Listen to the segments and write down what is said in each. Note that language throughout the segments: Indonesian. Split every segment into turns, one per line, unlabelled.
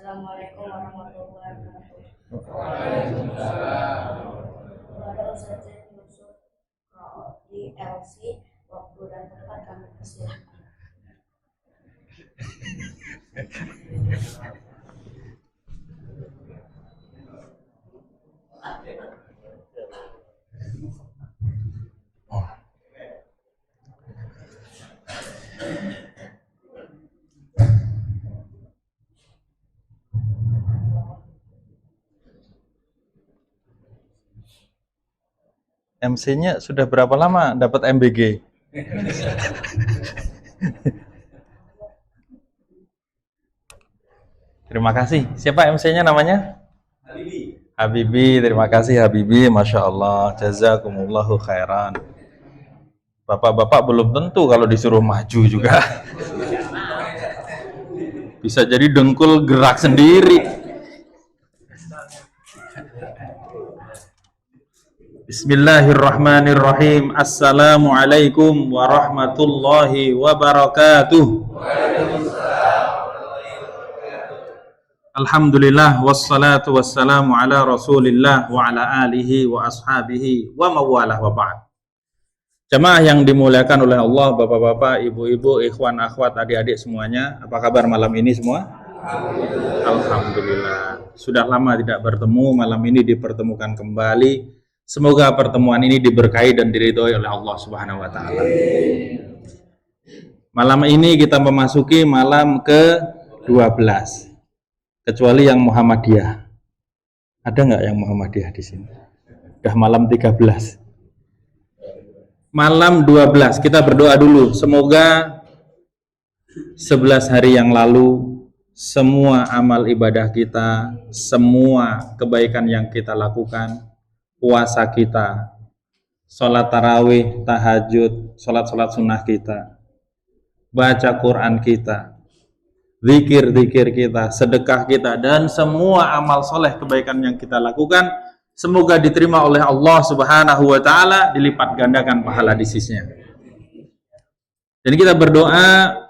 Assalamualaikum warahmatullahi wabarakatuh.
Waalaikumsalam.
Kepada Ustaz Yusuf di LC, waktu dan tempat kami persilahkan.
MC-nya sudah berapa lama dapat MBG? Terima kasih. Siapa MC-nya namanya?
Habibi.
Habibi, terima kasih Habibi. Masya Allah, jazakumullahu khairan. Bapak-bapak belum tentu kalau disuruh maju juga. Bisa jadi dengkul gerak sendiri. Bismillahirrahmanirrahim. Assalamualaikum warahmatullahi wabarakatuh. Alhamdulillah wassalatu wassalamu ala Rasulillah wa ala alihi wa ashabihi wa mawalah wa ba'd. Jamaah yang dimuliakan oleh Allah, bapak-bapak, ibu-ibu, ikhwan, akhwat, adik-adik semuanya, apa kabar malam ini semua? Alhamdulillah. Sudah lama tidak bertemu, malam ini dipertemukan kembali. Semoga pertemuan ini diberkahi dan diridhoi oleh Allah Subhanahu wa taala. Malam ini kita memasuki malam ke-12. Kecuali yang Muhammadiyah. Ada nggak yang Muhammadiyah di sini? Udah malam 13. Malam 12 kita berdoa dulu. Semoga 11 hari yang lalu semua amal ibadah kita, semua kebaikan yang kita lakukan, puasa kita, sholat tarawih, tahajud, sholat sunnah kita, baca Quran kita, zikir kita, sedekah kita, dan semua amal soleh kebaikan yang kita lakukan, semoga diterima oleh Allah Subhanahu wa ta'ala, dilipat gandakan pahala di sisinya. Dan kita berdoa,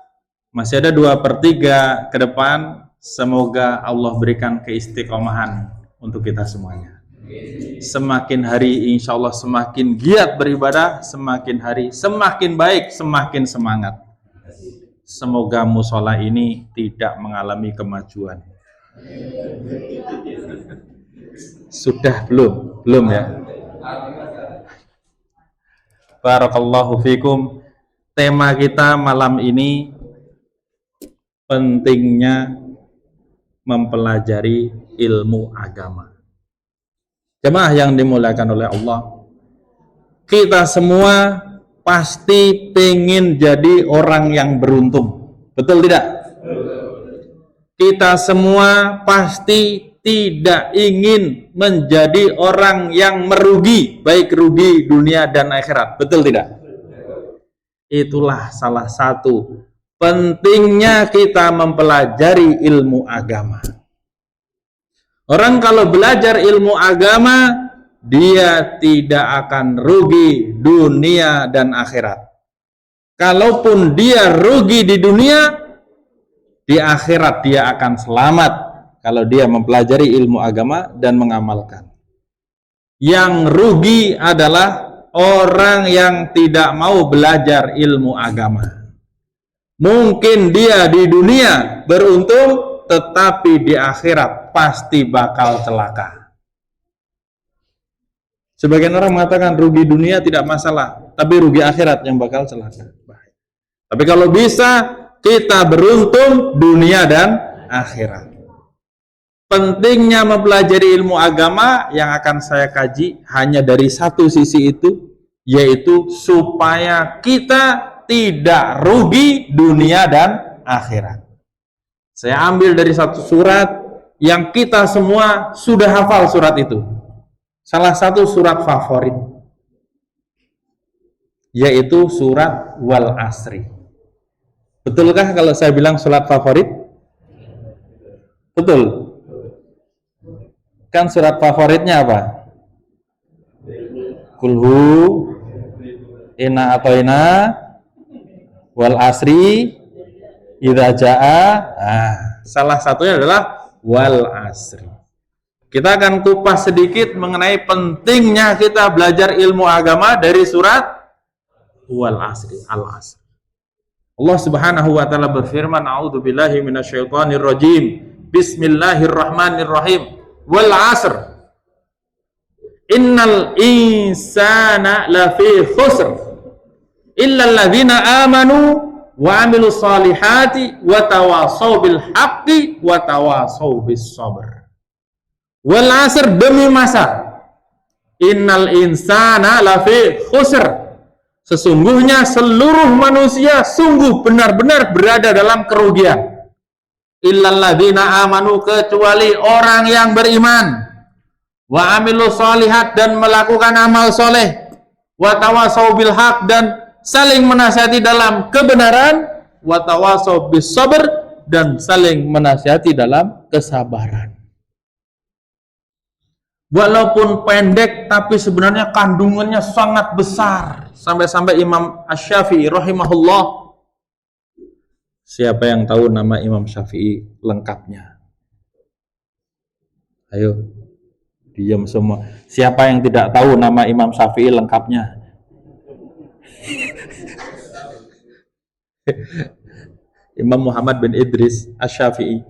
masih ada 2/3 ke depan, semoga Allah berikan keistiqomahan untuk kita semuanya. Semakin hari insya Allah semakin giat beribadah, semakin hari semakin baik, semakin semangat. Semoga musola ini tidak mengalami kemajuan. Sudah belum ya? Barakallahu fikum. Tema kita malam ini pentingnya mempelajari ilmu agama. Jemaah yang dimuliakan oleh Allah, kita semua pasti pengen jadi orang yang beruntung, betul tidak? Kita semua pasti tidak ingin menjadi orang yang merugi, baik rugi dunia dan akhirat, betul tidak? Itulah salah satu pentingnya kita mempelajari ilmu agama. Orang kalau belajar ilmu agama, dia tidak akan rugi dunia dan akhirat. Kalaupun dia rugi di dunia, di akhirat dia akan selamat kalau dia mempelajari ilmu agama dan mengamalkan. Yang rugi adalah orang yang tidak mau belajar ilmu agama. Mungkin dia di dunia beruntung, tetapi di akhirat pasti bakal celaka. Sebagian orang mengatakan rugi dunia tidak masalah, tapi rugi akhirat yang bakal celaka. Tapi kalau bisa kita beruntung dunia dan akhirat. Pentingnya mempelajari ilmu agama yang akan saya kaji hanya dari satu sisi itu, yaitu supaya kita tidak rugi dunia dan akhirat. Saya ambil dari satu surat yang kita semua sudah hafal surat itu. Salah satu surat favorit, yaitu surat Wal Asri. Betulkah kalau saya bilang surat favorit? Betul. Kan surat favoritnya apa? Kulhu, Inna Atoina, Wal Asri, Idza Jaa. Salah satunya adalah wal asri. Kita akan kupas sedikit mengenai pentingnya kita belajar ilmu agama dari surat wal asri, al-asr. Allah Subhanahu wa taala berfirman, a'udzubillahi minasyaitonir rajim. Bismillahirrahmanirrahim. Wal asr. Innal insana lafi khusr illa alladzina amanu wa amilus salihati wa tawasaw bil haqqi wa tawasaw bis sabr. Wal asr, demi masa. Innal insana lafi khusr. Sesungguhnya seluruh manusia sungguh benar-benar berada dalam kerugian. Illal ladzina amanu, kecuali orang yang beriman. Wa amilus shalihat, dan melakukan amal soleh. Wa tawasaw bil haq, dan saling menasihati dalam kebenaran. Wa tawasaw bis sabr, dan saling menasihati dalam kesabaran. Walaupun pendek, tapi sebenarnya kandungannya sangat besar. Sampai-sampai Imam Asy-Syafi'i rahimahullah. Siapa yang tahu nama Imam Syafi'i lengkapnya? Ayo, diam semua. Siapa yang tidak tahu nama Imam Syafi'i lengkapnya? Imam Muhammad bin Idris Asy-Syafi'i.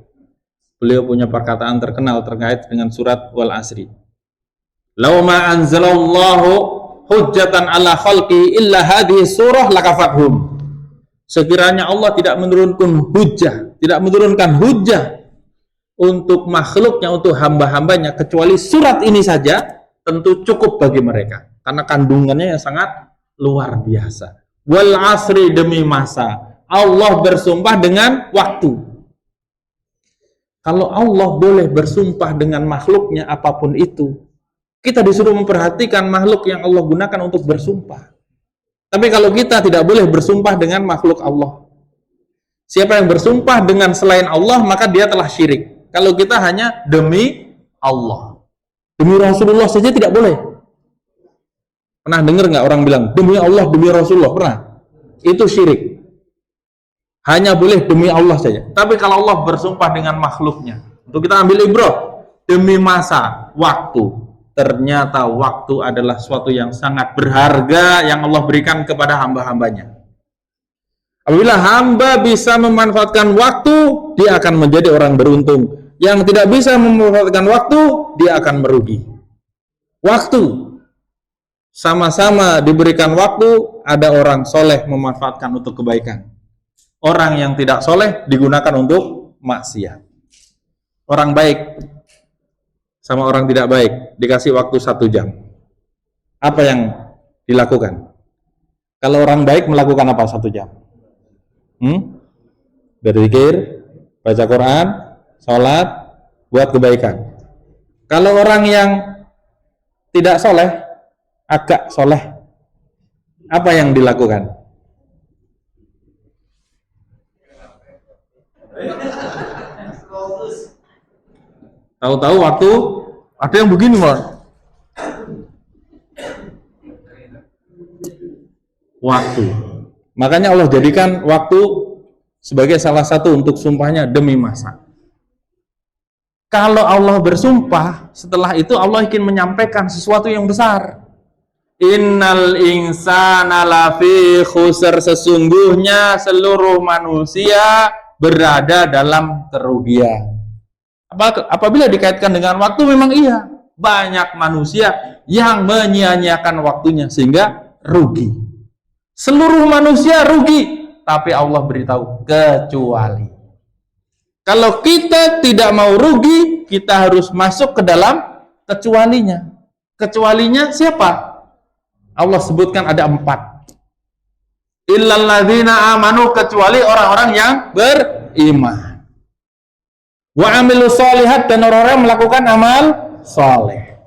Beliau punya perkataan terkenal terkait dengan surat Wal Asri. Law ma anzalallahu hujjatan ala khalqi illa hadhihi surah lakafathum. Sekiranya Allah tidak menurunkan hujjah untuk makhluknya, untuk hamba-hambanya, kecuali surat ini saja, tentu cukup bagi mereka, karena kandungannya yang sangat luar biasa. Wal asri, demi masa. Allah bersumpah dengan waktu. Kalau Allah boleh bersumpah dengan makhluknya apapun itu, kita disuruh memperhatikan makhluk yang Allah gunakan untuk bersumpah. Tapi kalau kita tidak boleh bersumpah dengan makhluk Allah. Siapa yang bersumpah dengan selain Allah, maka dia telah syirik. Kalau kita hanya demi Allah. Demi Rasulullah saja tidak boleh. Pernah dengar nggak orang bilang, demi Allah, demi Rasulullah? Pernah? Itu syirik. Hanya boleh demi Allah saja. Tapi kalau Allah bersumpah dengan makhluknya, untuk kita ambil ibrah, demi masa, waktu. Ternyata waktu adalah suatu yang sangat berharga yang Allah berikan kepada hamba-hambanya. Apabila hamba bisa memanfaatkan waktu, dia akan menjadi orang beruntung. Yang tidak bisa memanfaatkan waktu, dia akan merugi. Waktu, sama-sama diberikan waktu, ada orang soleh memanfaatkan untuk kebaikan. Orang yang tidak soleh digunakan untuk maksiat. Orang baik sama orang tidak baik dikasih waktu 1 jam. Apa yang dilakukan? Kalau orang baik melakukan apa 1 jam? Berzikir, baca Quran, sholat, buat kebaikan. Kalau orang yang tidak soleh, agak soleh, apa yang dilakukan? Tahu-tahu waktu ada yang begini malah. Waktu. Makanya Allah jadikan waktu sebagai salah satu untuk sumpahnya demi masa. Kalau Allah bersumpah, setelah itu Allah ingin menyampaikan sesuatu yang besar. Innal insana lafi khusr, sesungguhnya seluruh manusia berada dalam kerugian. Apabila dikaitkan dengan waktu, memang iya, banyak manusia yang menyia-nyiakan waktunya sehingga rugi. Seluruh manusia rugi, tapi Allah beritahu kecuali. Kalau kita tidak mau rugi, kita harus masuk ke dalam kecualinya. Kecualinya siapa? Allah sebutkan ada 4. Illal ladzina amanu, kecuali orang-orang yang beriman. Wa amilus shalihat, dan orang-orang melakukan amal saleh.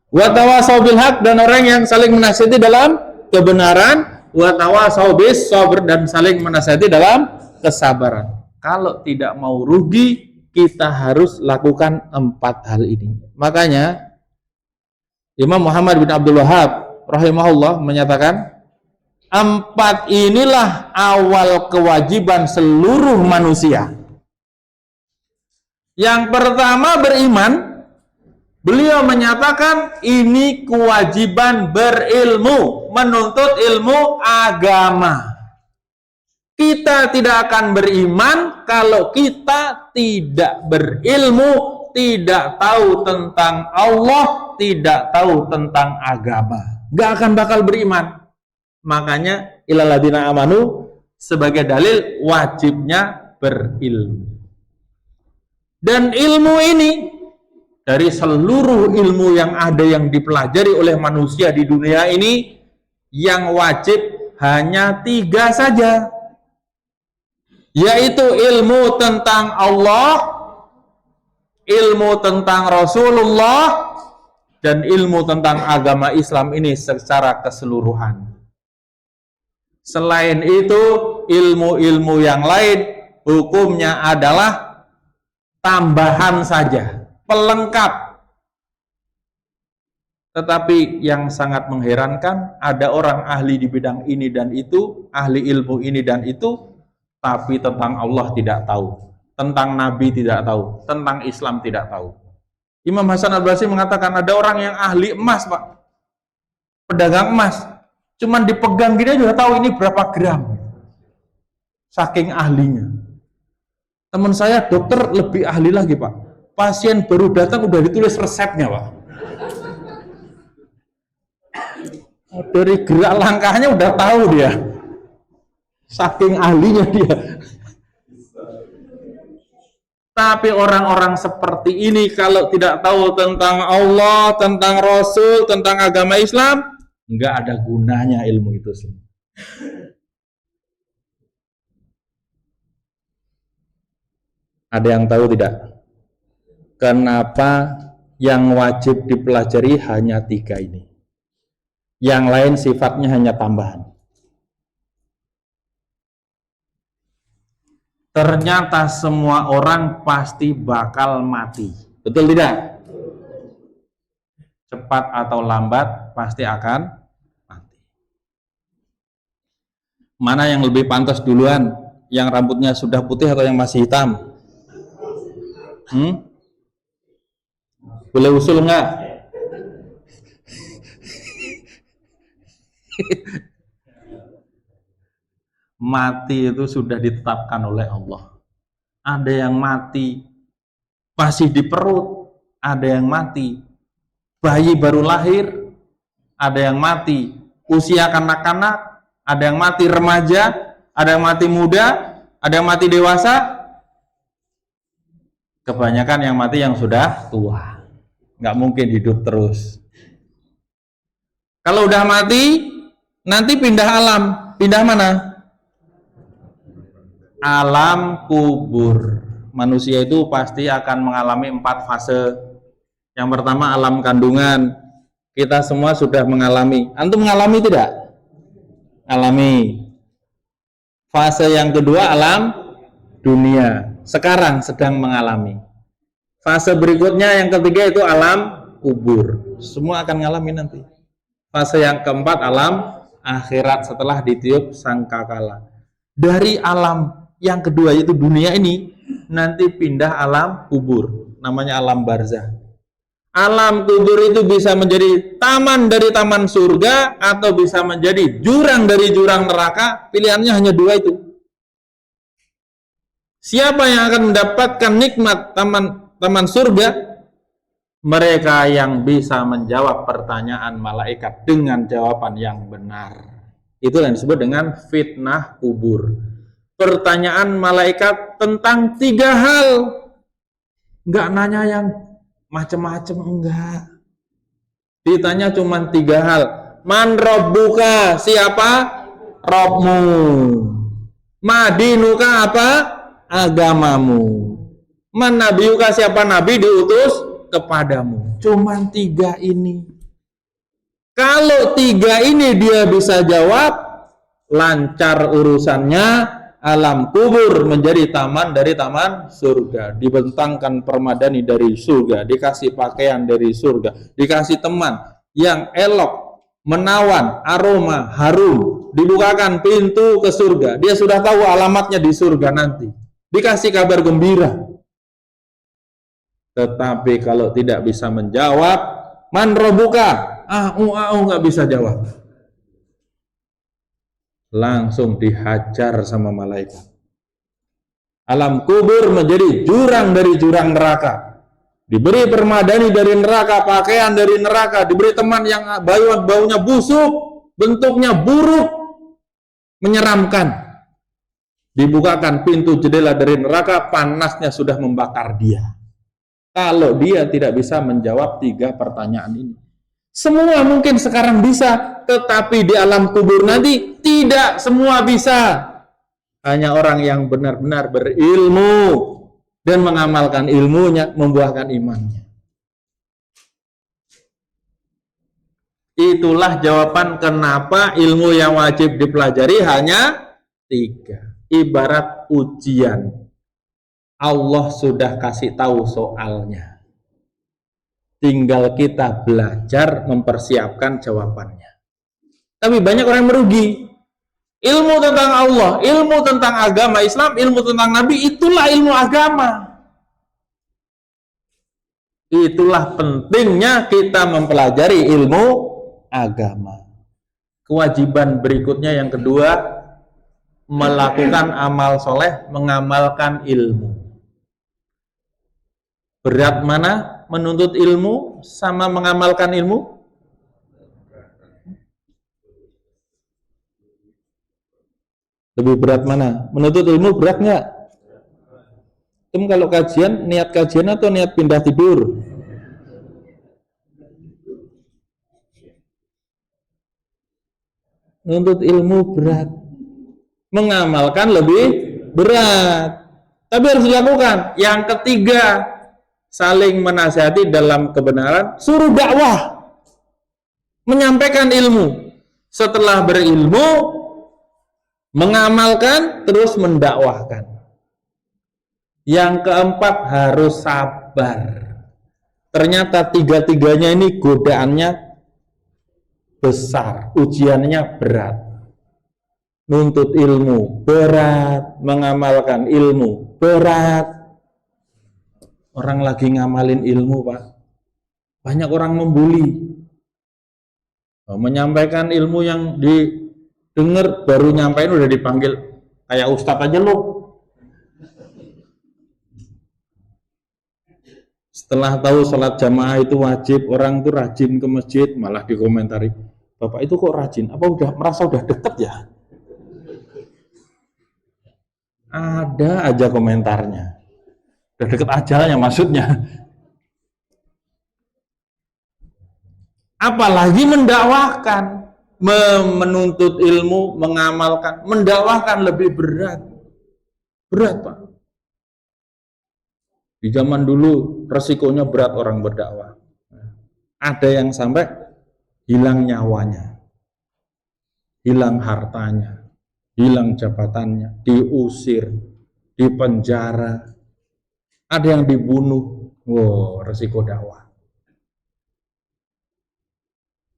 Wa tawasaw bil haq, dan orang yang saling menasihati dalam kebenaran. Wa tawasaw bis sabr, dan saling menasihati dalam kesabaran. Kalau tidak mau rugi, kita harus lakukan 4 hal ini. Makanya Imam Muhammad bin Abdul Wahhab rahimahullah menyatakan, 4 inilah awal kewajiban seluruh manusia. Yang pertama beriman. Beliau menyatakan ini kewajiban berilmu, menuntut ilmu agama. Kita tidak akan beriman kalau kita tidak berilmu, tidak tahu tentang Allah, tidak tahu tentang agama. Gak akan bakal beriman. Makanya ilaladina amanu sebagai dalil wajibnya berilmu. Dan ilmu ini dari seluruh ilmu yang ada yang dipelajari oleh manusia di dunia ini, yang wajib hanya 3 saja, yaitu ilmu tentang Allah, ilmu tentang Rasulullah, dan ilmu tentang agama Islam ini secara keseluruhan. Selain itu, ilmu-ilmu yang lain hukumnya adalah tambahan saja, pelengkap. Tetapi yang sangat mengherankan, ada orang ahli di bidang ini dan itu, ahli ilmu ini dan itu, tapi tentang Allah tidak tahu, tentang Nabi tidak tahu, tentang Islam tidak tahu. Imam Hasan Al-Basri mengatakan ada orang yang ahli emas, Pak, pedagang emas, cuman dipegang gini aja udah tahu ini berapa gram, saking ahlinya. Teman saya dokter lebih ahli lagi, Pak, pasien baru datang udah ditulis resepnya, Pak, dari gerak langkahnya udah tahu dia, saking ahlinya dia. Tapi orang-orang seperti ini kalau tidak tahu tentang Allah, tentang Rasul, tentang agama Islam, nggak ada gunanya ilmu itu semua. Ada yang tahu tidak? Kenapa yang wajib dipelajari hanya 3 ini? Yang lain sifatnya hanya tambahan. Ternyata semua orang pasti bakal mati. Betul tidak? Cepat atau lambat pasti akan mati. Mana yang lebih pantas duluan? Yang rambutnya sudah putih atau yang masih hitam? Boleh usul enggak? Mati itu sudah ditetapkan oleh Allah. Ada yang mati masih di perut, ada yang mati bayi baru lahir, ada yang mati usia kanak-kanak, ada yang mati remaja, ada yang mati muda, ada yang mati dewasa. Kebanyakan yang mati yang sudah tua, nggak mungkin hidup terus. Kalau udah mati, nanti pindah alam. Pindah mana? Alam kubur. Manusia itu pasti akan mengalami 4 fase. Yang pertama alam kandungan. Kita semua sudah mengalami. Antum mengalami tidak? Alami. Fase yang kedua alam dunia. Sekarang sedang mengalami. Fase berikutnya yang ketiga itu alam kubur. Semua akan mengalami nanti. Fase yang keempat alam akhirat setelah ditiup sangkakala. Dari alam yang kedua yaitu dunia ini nanti pindah alam kubur, namanya alam barzah. Alam kubur itu bisa menjadi taman dari taman surga atau bisa menjadi jurang dari jurang neraka. Pilihannya hanya 2 itu. Siapa yang akan mendapatkan nikmat taman surga? Mereka yang bisa menjawab pertanyaan malaikat dengan jawaban yang benar. Itulah yang disebut dengan fitnah kubur. Pertanyaan malaikat tentang 3 hal. Enggak nanya yang macam-macam, enggak. Ditanya cuma 3 hal. Man rabbuka, siapa? Robmu. Madinuka, apa? Agamamu. Man nabiyuka, siapa nabi diutus kepadamu. Cuma 3 ini. Kalau 3 ini dia bisa jawab, lancar urusannya. Alam kubur menjadi taman dari taman surga, dibentangkan permadani dari surga, dikasih pakaian dari surga, dikasih teman yang elok, menawan, aroma, harum, dibukakan pintu ke surga. Dia sudah tahu alamatnya di surga nanti, dikasih kabar gembira. Tetapi kalau tidak bisa menjawab, man robuka, nggak bisa jawab, langsung dihajar sama malaikat. Alam kubur menjadi jurang dari jurang neraka. Diberi permadani dari neraka, pakaian dari neraka, diberi teman yang baunya busuk, bentuknya buruk, menyeramkan. Dibukakan pintu jendela dari neraka, panasnya sudah membakar dia. Kalau dia tidak bisa menjawab 3 pertanyaan ini. Semua mungkin sekarang bisa, tetapi di alam kubur nanti tidak semua bisa. Hanya orang yang benar-benar berilmu dan mengamalkan ilmunya, membuahkan imannya. Itulah jawaban kenapa ilmu yang wajib dipelajari hanya 3. Ibarat ujian. Allah sudah kasih tahu soalnya. Tinggal kita belajar mempersiapkan jawabannya. Tapi banyak orang yang merugi. Ilmu tentang Allah, ilmu tentang agama Islam, ilmu tentang Nabi, itulah ilmu agama. Itulah pentingnya kita mempelajari ilmu agama. Kewajiban berikutnya yang kedua, melakukan amal soleh, mengamalkan ilmu. Berat mana menuntut ilmu sama mengamalkan ilmu? Lebih berat mana? Menuntut ilmu berat nggak? Kamu kalau kajian, niat kajian atau niat pindah tidur? Menuntut ilmu berat. Mengamalkan lebih berat. Tapi harus dilakukan. Yang ketiga, saling menasihati dalam kebenaran, suruh dakwah, menyampaikan ilmu. Setelah berilmu, mengamalkan, terus mendakwahkan. Yang keempat, harus sabar. Ternyata 3-tiganya ini godaannya besar, ujiannya berat. Nuntut ilmu berat, mengamalkan ilmu berat. Orang lagi ngamalin ilmu, Pak, banyak orang membuli. Menyampaikan ilmu yang didengar, baru nyampein udah dipanggil kayak ustadz aja lo. Setelah tahu sholat jamaah itu wajib, orang tuh rajin ke masjid, malah dikomentari, Bapak itu kok rajin? Apa udah merasa udah deket ya? Ada aja komentarnya. Udah deket ajalnya maksudnya. Apalagi mendakwahkan, menuntut ilmu, mengamalkan, mendakwahkan lebih berat. Berat, Pak. Di zaman dulu resikonya berat orang berdakwah. Ada yang sampai hilang nyawanya, hilang hartanya, hilang jabatannya, diusir, dipenjara, ada yang dibunuh. Wow, resiko dakwah.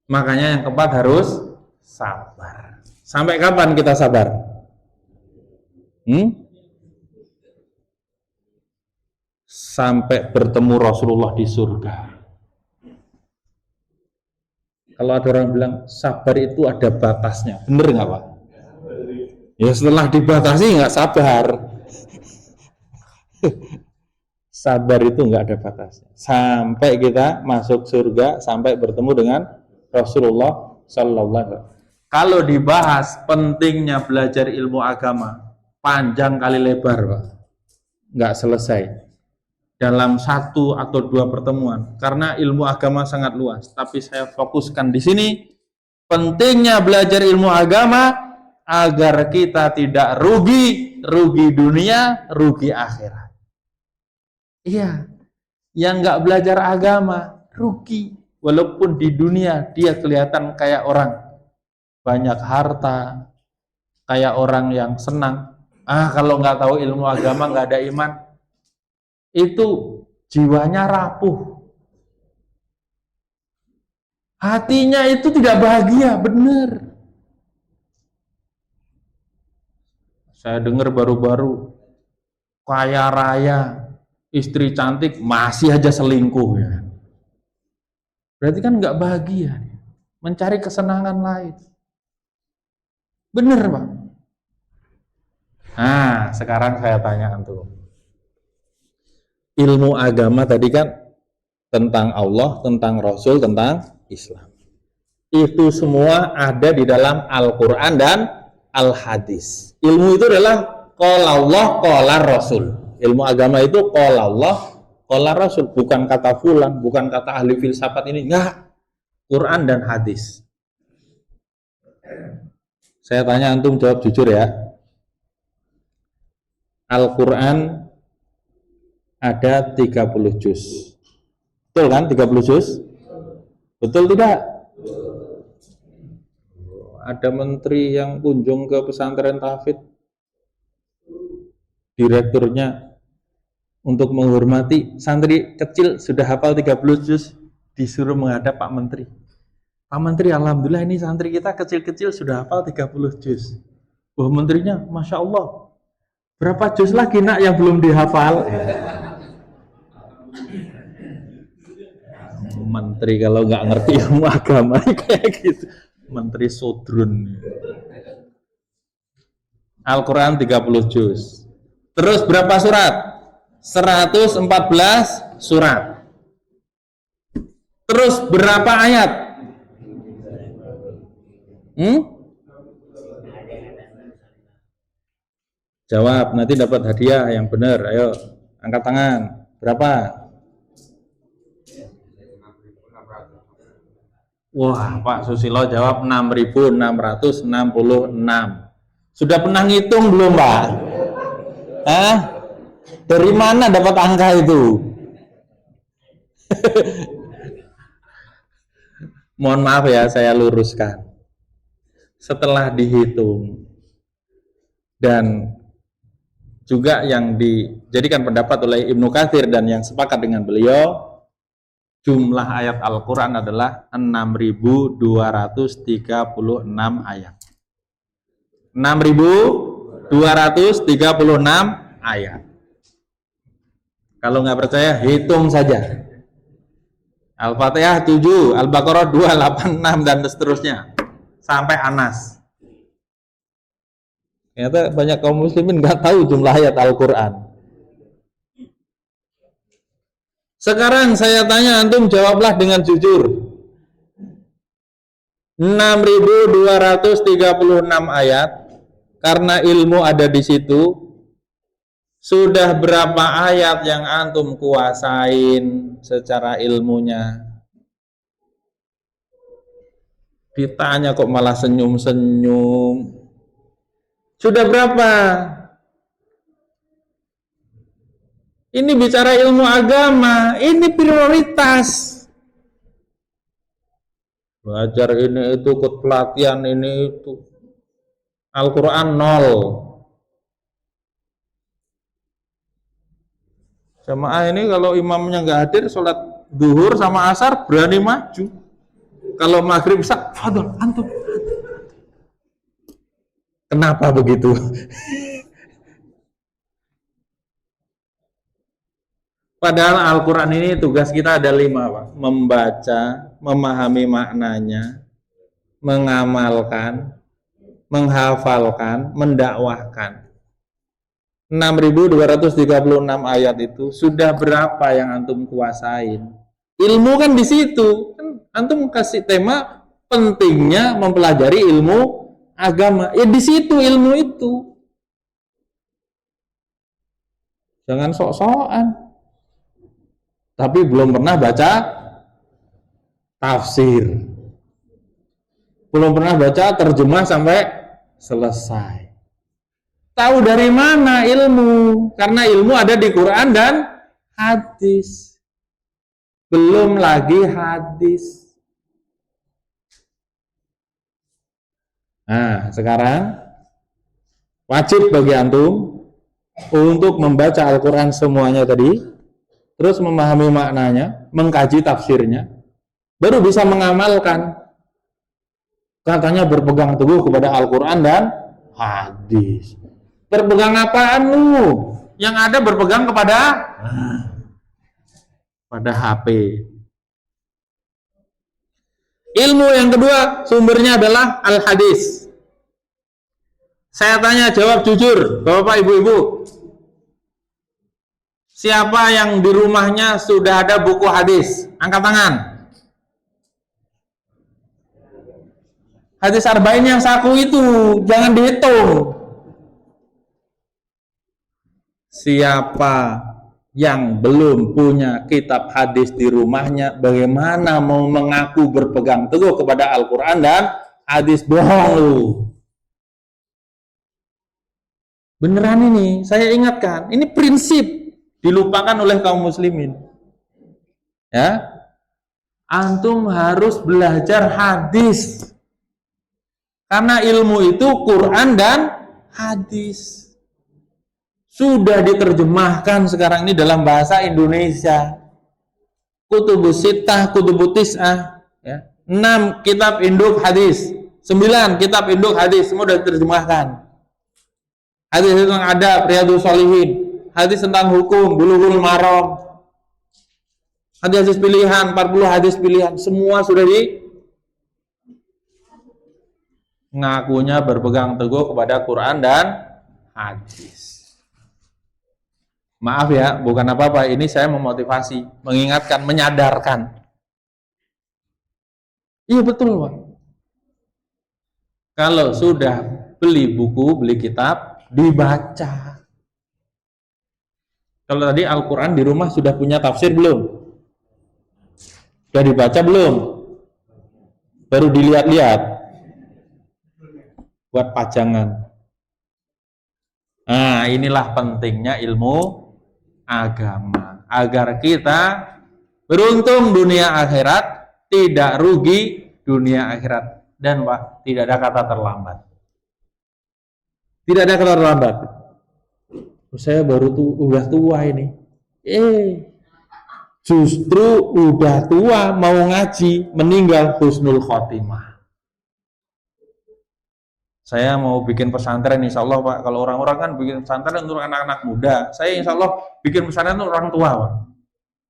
Makanya yang keempat harus sabar. Sampai kapan kita sabar? Sampai bertemu Rasulullah di surga. Kalau ada orang bilang sabar itu ada batasnya, bener nggak, Pak? Ya setelah dibatasi nggak sabar. Sabar itu nggak ada batasnya. Sampai kita masuk surga, sampai bertemu dengan Rasulullah Sallallahu Alaihi Wasallam. Kalau dibahas pentingnya belajar ilmu agama, panjang kali lebar, Pak. Nggak selesai dalam 1 atau 2 pertemuan, karena ilmu agama sangat luas. Tapi saya fokuskan di sini, pentingnya belajar ilmu agama agar kita tidak rugi dunia, rugi akhirat. Iya, yang nggak belajar agama rugi, walaupun di dunia dia kelihatan kayak orang banyak harta, kayak orang yang senang. Kalau nggak tahu ilmu agama, nggak ada iman, itu jiwanya rapuh, hatinya itu tidak bahagia, benar. Saya dengar baru-baru kaya raya istri cantik masih aja selingkuh ya. Berarti kan nggak bahagia, mencari kesenangan lain. Bener Pak. Nah, sekarang saya tanya antum. Ilmu agama tadi kan tentang Allah, tentang Rasul, tentang Islam. Itu semua ada di dalam Al-Quran dan Al-Hadis. Ilmu itu adalah qala Allah, qala Rasul. Ilmu agama itu qala Allah, qala Rasul. Bukan kata fulan, bukan kata ahli filsafat ini. Enggak. Quran dan hadis. Saya tanya antum jawab jujur ya. Al-Quran ada 30 juz. Betul kan 30 juz? Betul tidak? Ada menteri yang kunjung ke pesantren tahfidz, direkturnya untuk menghormati santri kecil sudah hafal 30 juz, disuruh menghadap Pak Menteri. Pak Menteri, alhamdulillah ini santri kita kecil-kecil sudah hafal 30 juz. Wah, menterinya, Masya Allah, berapa juz lagi nak yang belum dihafal? Menteri kalau nggak ngerti ilmu agama kayak gitu. Menteri sodrun. Al-Quran 30 juz. Terus berapa surat? 114 surat. Terus berapa ayat? Jawab, nanti dapat hadiah yang benar. Ayo, angkat tangan. Berapa? Wah, Pak Susilo jawab 6.666. Sudah pernah ngitung belum, Pak? Hah? Dari mana dapat angka itu? Mohon maaf ya, saya luruskan. Setelah dihitung dan juga yang dijadikan pendapat oleh Ibnu Katsir dan yang sepakat dengan beliau, jumlah ayat Al-Quran adalah 6.236 ayat. 6.236 ayat. Kalau nggak percaya, hitung saja. Al-Fatihah 7, Al-Baqarah 2, 8, 6, dan seterusnya. Sampai Anas. Ternyata banyak kaum muslimin nggak tahu jumlah ayat Al-Quran. Sekarang saya tanya antum, jawablah dengan jujur. 6.236 ayat, karena ilmu ada di situ. Sudah berapa ayat yang antum kuasain secara ilmunya? Ditanya kok malah senyum-senyum. Sudah berapa? Ini bicara ilmu agama, ini prioritas. Belajar ini itu, ikut pelatihan ini itu. Al-Quran 0. Jamaah ini kalau imamnya nggak hadir, sholat duhur sama asar berani maju. Kalau maghrib fadol, antum. Kenapa begitu? Padahal Al-Quran ini tugas kita ada 5, Pak. Membaca, memahami maknanya, mengamalkan, menghafalkan, mendakwahkan. 6.236 ayat itu sudah berapa yang antum kuasain? Ilmu kan di situ. Antum kasih tema pentingnya mempelajari ilmu agama. Ya di situ ilmu itu. Jangan sok-sokan. Tapi belum pernah baca tafsir. Belum pernah baca terjemah sampai selesai. Tahu dari mana ilmu? Karena ilmu ada di Quran dan hadis. Belum lagi hadis. Nah, sekarang wajib bagi antum untuk membaca Al-Quran semuanya tadi, terus memahami maknanya, mengkaji tafsirnya, baru bisa mengamalkan. Katanya berpegang teguh kepada Al-Quran dan hadis. Berpegang apaan lu? Yang ada berpegang kepada HP. Ilmu yang kedua sumbernya adalah al-hadis. Saya tanya, jawab jujur, Bapak Ibu-ibu. Siapa yang di rumahnya sudah ada buku hadis? Angkat tangan. Hadis arba'in yang saku itu, jangan dihitung. Siapa yang belum punya kitab hadis di rumahnya, bagaimana mau mengaku berpegang teguh kepada Al-Quran dan hadis? Bohong lu. Beneran ini, saya ingatkan, ini prinsip dilupakan oleh kaum muslimin. Ya, antum harus belajar hadis. Karena ilmu itu Quran dan hadis. Sudah diterjemahkan sekarang ini dalam bahasa Indonesia. Kutubus Sittah, Kutubus Tis'ah, ya. 6 kitab induk hadis, 9 kitab induk hadis, semua sudah diterjemahkan. Hadis tentang adab, Riyadhus Shalihin, hadis tentang hukum, Bulughul Maram, hadis pilihan, 40 hadis pilihan, semua sudah ngakunya berpegang teguh kepada Quran dan hadis. Maaf ya, bukan apa-apa, ini saya memotivasi, mengingatkan, menyadarkan. Iya betul, Pak. Kalau sudah beli buku, beli kitab, dibaca. Kalau tadi Al-Quran di rumah sudah punya tafsir belum? Sudah dibaca belum? Baru dilihat-lihat buat pajangan. Nah, inilah pentingnya ilmu agama, agar kita beruntung dunia akhirat, tidak rugi dunia akhirat, dan tidak ada kata terlambat. Tidak ada kata terlambat. Saya baru udah tua ini. Justru udah tua mau ngaji, meninggal husnul khotimah. Saya mau bikin pesantren, insya Allah Pak. Kalau orang-orang kan bikin pesantren untuk anak-anak muda, saya insya Allah bikin pesantren untuk orang tua Pak.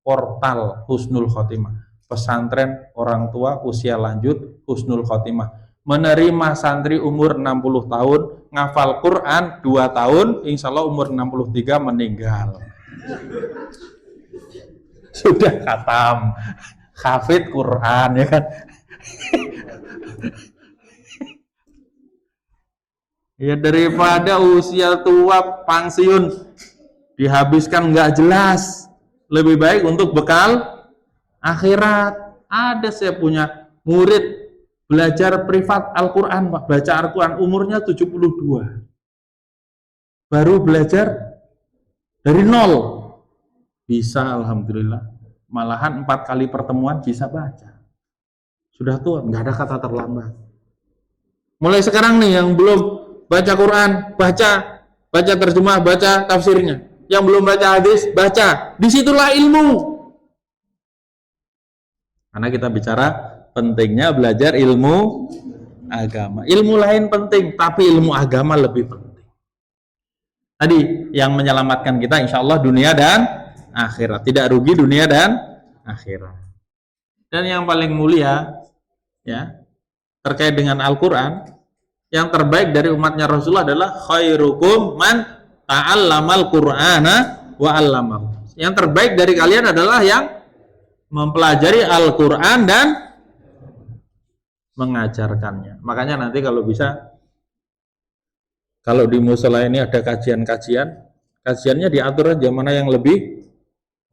Portal husnul khotimah, pesantren orang tua usia lanjut husnul khotimah, menerima santri umur 60 tahun, ngafal Quran 2 tahun, insya Allah umur 63 meninggal. Sudah khatam, hafid Quran, ya kan. Ya daripada usia tua pensiun dihabiskan nggak jelas, lebih baik untuk bekal akhirat. Ada saya punya murid belajar privat Al-Quran, Pak, baca Al-Quran, umurnya 72, baru belajar dari nol, bisa alhamdulillah, malahan 4 kali pertemuan bisa baca. Sudah tua, nggak ada kata terlambat. Mulai sekarang nih yang belum baca Quran, baca terjemah, baca tafsirnya. Yang belum baca hadis, baca. Disitulah ilmu. Karena kita bicara pentingnya belajar ilmu agama. Ilmu lain penting, tapi ilmu agama lebih penting. Tadi yang menyelamatkan kita insya Allah dunia dan akhirat. Tidak rugi dunia dan akhirat. Dan yang paling mulia, ya, terkait dengan Al-Quran, yang terbaik dari umatnya Rasulullah adalah khairukum man ta'allamal Qur'ana wa 'allamahu. Yang terbaik dari kalian adalah yang mempelajari Al-Qur'an dan mengajarkannya. Makanya nanti kalau bisa, kalau di mushola ini ada kajiannya diatur aja mana yang lebih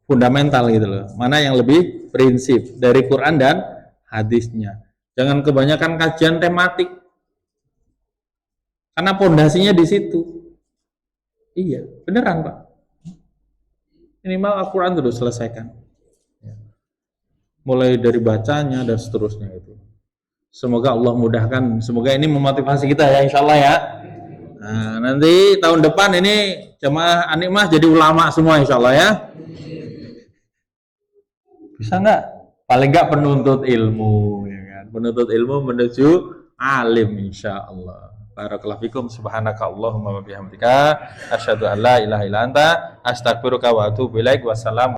fundamental gitu loh, mana yang lebih prinsip dari Quran dan hadisnya. Jangan kebanyakan kajian tematik. Karena pondasinya di situ. Iya, beneran Pak. Minimal Al-Quran terus selesaikan. Mulai dari bacanya dan seterusnya itu. Semoga Allah mudahkan. Semoga ini memotivasi kita ya, insya Allah ya. Nah, nanti tahun depan ini jemaah Anikmah jadi ulama semua insya Allah ya. Bisa nggak? Paling nggak penuntut ilmu, ya kan? Penuntut ilmu menuju alim insya Allah. Barakallahu fikum. Subhanaka Allahumma wa bihamdika asyhadu an la ilaha illa anta astaghfiruka wa atubu ilaik. Wassalamu